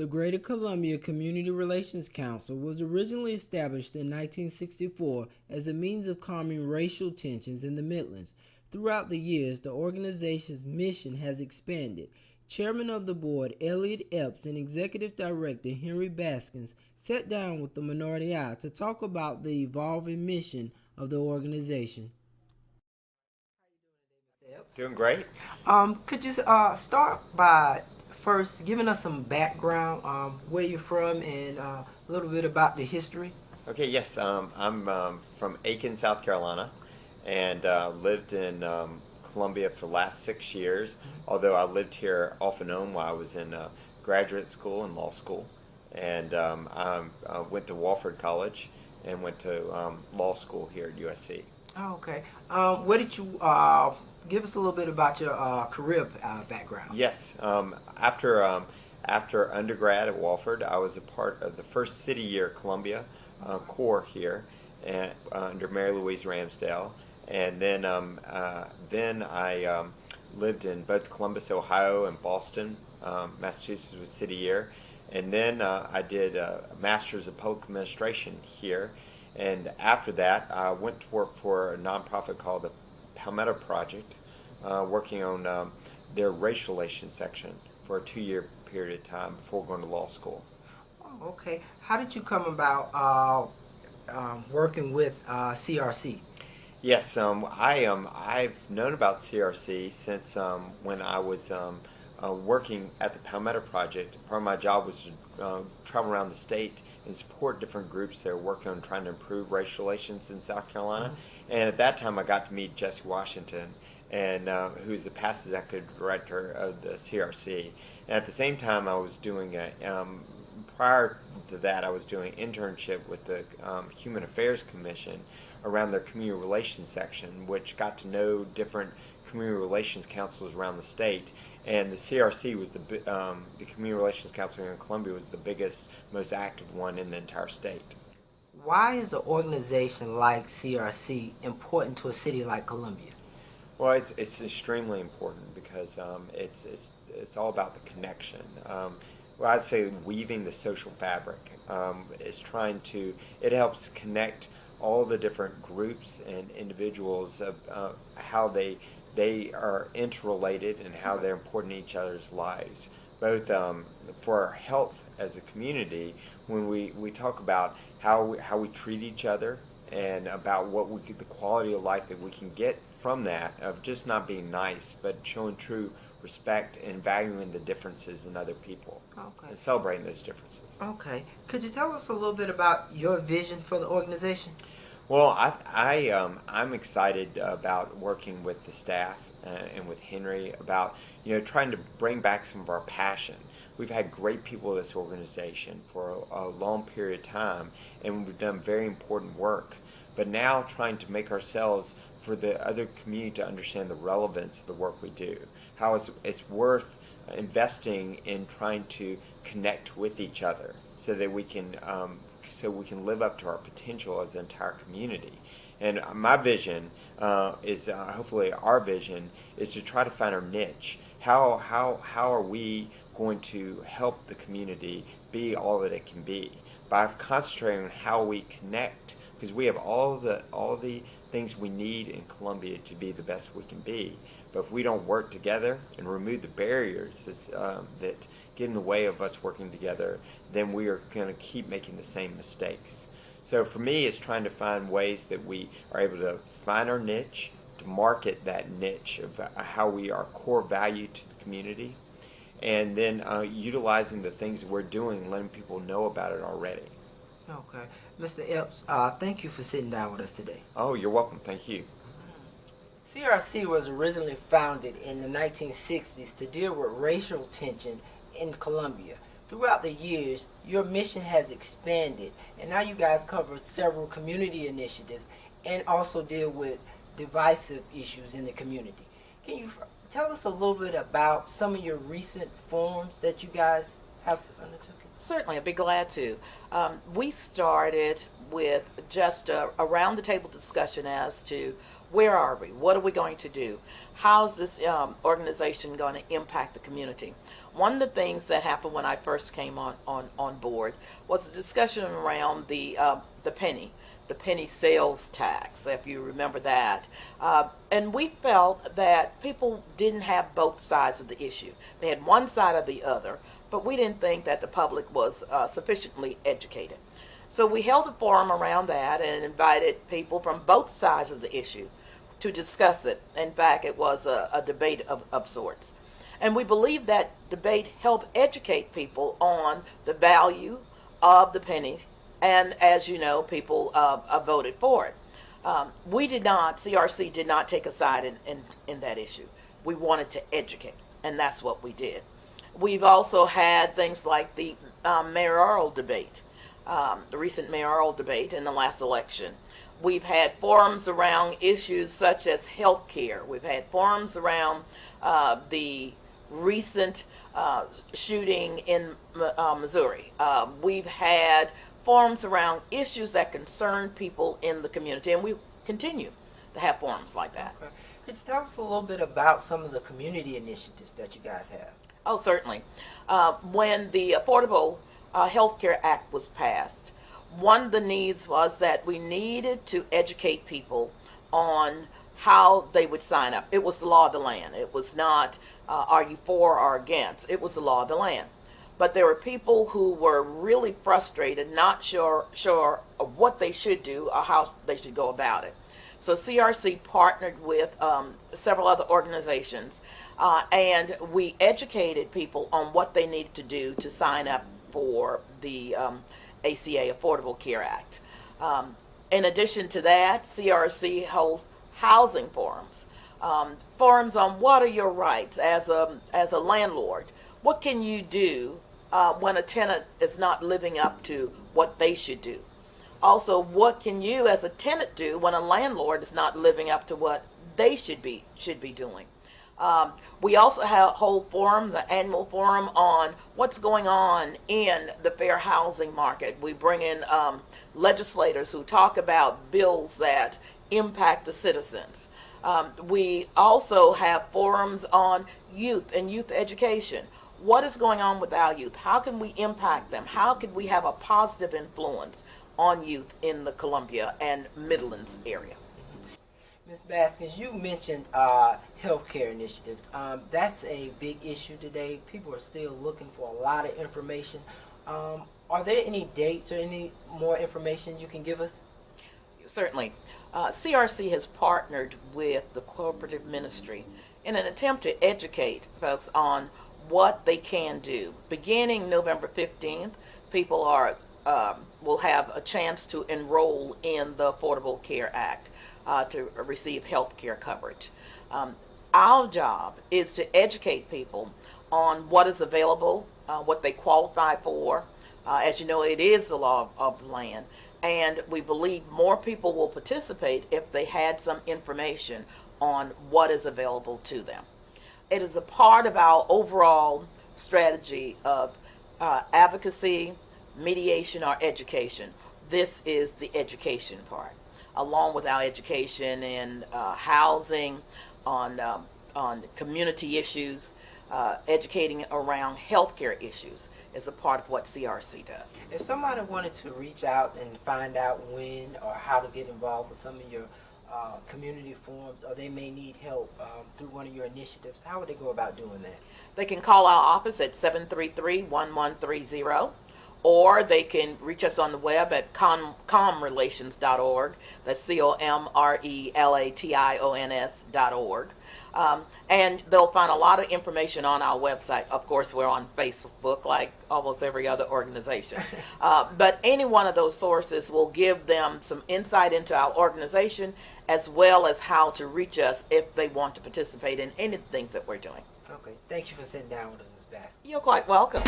The Greater Columbia Community Relations Council was originally established in 1964 as a means of calming racial tensions in the Midlands. Throughout the years, the organization's mission has expanded. Chairman of the board, Elliot Epps, and Executive Director Henri Baskins sat down with the MinorityEye to talk about the evolving mission of the organization. Doing great. Could you start by first giving us some background, where you're from, and a little bit about the history? Okay, yes, I'm from Aiken, South Carolina, and lived in Columbia for the last 6 years, although I lived here off and on while I was in graduate school and law school. And I went to Wofford College and went to law school here at USC. Oh, okay. Where did you give us a little bit about your career background? Yes, after undergrad at Wofford, I was a part of the first City Year Columbia Corps here under Mary Louise Ramsdale. And then I lived in both Columbus, Ohio, and Boston, Massachusetts with City Year. And then I did a Master's of Public Administration here. And after that, I went to work for a nonprofit called the Palmetto Project, working on their racial relations section for a 2-year period of time before going to law school. Oh, okay. How did you come about working with CRC? Yes, I've known about CRC since when I was working at the Palmetto Project. Part of my job was to travel around the state and support different groups that are working on trying to improve racial relations in South Carolina. Mm-hmm. And at that time, I got to meet Jesse Washington, and who's the past executive director of the CRC. And at the same time, I was doing prior to that, I was doing an internship with the Human Affairs Commission around their community relations section, which got to know different community relations councils around the state. And the CRC was the Community Relations Council here in Columbia was the biggest, most active one in the entire state. Why is an organization like CRC important to a city like Columbia? Well, it's extremely important because it's all about the connection. Well, I'd say weaving the social fabric. It helps connect all the different groups and individuals of how they are interrelated and how they're important in each other's lives, both for our health as a community. When we talk about how we treat each other and about the quality of life that we can get from that, of just not being nice, but showing true respect and valuing the differences in other people. Okay. And celebrating those differences. Okay. Could you tell us a little bit about your vision for the organization? Well, I'm excited about working with the staff and with Henri about trying to bring back some of our passion. We've had great people in this organization for a long period of time, and we've done very important work. But now trying to make ourselves, for the other community to understand the relevance of the work we do, how it's worth investing in trying to connect with each other so that we can live up to our potential as an entire community. And my vision hopefully our vision, is to try to find our niche. How are we going to help the community be all that it can be by concentrating on how we connect, because we have all the things we need in Columbia to be the best we can be. But if we don't work together and remove the barriers that get in the way of us working together, then we are going to keep making the same mistakes. So for me, it's trying to find ways that we are able to find our niche, to market that niche of how we are core value to the community, and then utilizing the things that we're doing and letting people know about it already. Okay. Mr. Epps, thank you for sitting down with us today. Oh, you're welcome. Thank you. CRC was originally founded in the 1960s to deal with racial tension in Columbia. Throughout the years, your mission has expanded, and now you guys cover several community initiatives and also deal with divisive issues in the community. Can you tell us a little bit about some of your recent forums that you guys have undertook it? Certainly, I'd be glad to. We started with just a round the table discussion as to where are we? What are we going to do? How's this organization going to impact the community? One of the things that happened when I first came on board was a discussion around the penny sales tax, if you remember that. And we felt that people didn't have both sides of the issue. They had one side or the other, but we didn't think that the public was sufficiently educated. So we held a forum around that and invited people from both sides of the issue to discuss it. In fact, it was a debate of sorts. And we believe that debate helped educate people on the value of the penny. And as you know, people voted for it. CRC did not take a side in that issue. We wanted to educate, and that's what we did. We've also had things like the mayoral debate, the recent mayoral debate in the last election. We've had forums around issues such as health care. We've had forums around the recent shooting in Missouri. We've had forums around issues that concern people in the community, and we continue to have forums like that. Okay. Could you tell us a little bit about some of the community initiatives that you guys have? Oh, certainly. When the Affordable Health Care Act was passed, one of the needs was that we needed to educate people on how they would sign up. It was the law of the land. It was not, are you for or against? It was the law of the land. But there were people who were really frustrated, not sure of what they should do or how they should go about it. So CRC partnered with several other organizations, and we educated people on what they needed to do to sign up for the ACA, Affordable Care Act. In addition to that, CRC holds housing forums, forums on what are your rights as a landlord. What can you do when a tenant is not living up to what they should do? Also, what can you as a tenant do when a landlord is not living up to what they should be doing? We also have a whole forum, the annual forum on what's going on in the fair housing market. We bring in legislators who talk about bills that impact the citizens. We also have forums on youth and youth education. What is going on with our youth? How can we impact them? How can we have a positive influence on youth in the Columbia and Midlands area? Ms. Baskins, you mentioned healthcare initiatives. That's a big issue today. People are still looking for a lot of information. Are there any dates or any more information you can give us? Certainly. CRC has partnered with the cooperative ministry in an attempt to educate folks on what they can do. Beginning November 15th, people will have a chance to enroll in the Affordable Care Act to receive health care coverage. Our job is to educate people on what is available, what they qualify for. As you know, it is the law of the land, and we believe more people will participate if they had some information on what is available to them. It is a part of our overall strategy of advocacy, mediation, or education. This is the education part, along with our education in housing, on community issues, educating around healthcare issues is a part of what CRC does. If somebody wanted to reach out and find out when or how to get involved with some of your community forums, or they may need help through one of your initiatives, how would they go about doing that? They can call our office at 733-1130, or they can reach us on the web at comrelations.org. That's COMRELATIONS.org. And they'll find a lot of information on our website. Of course, we're on Facebook like almost every other organization. But any one of those sources will give them some insight into our organization, as well as how to reach us if they want to participate in any of the things that we're doing. Okay, thank you for sitting down with us, Ms. Baskins. You're quite welcome.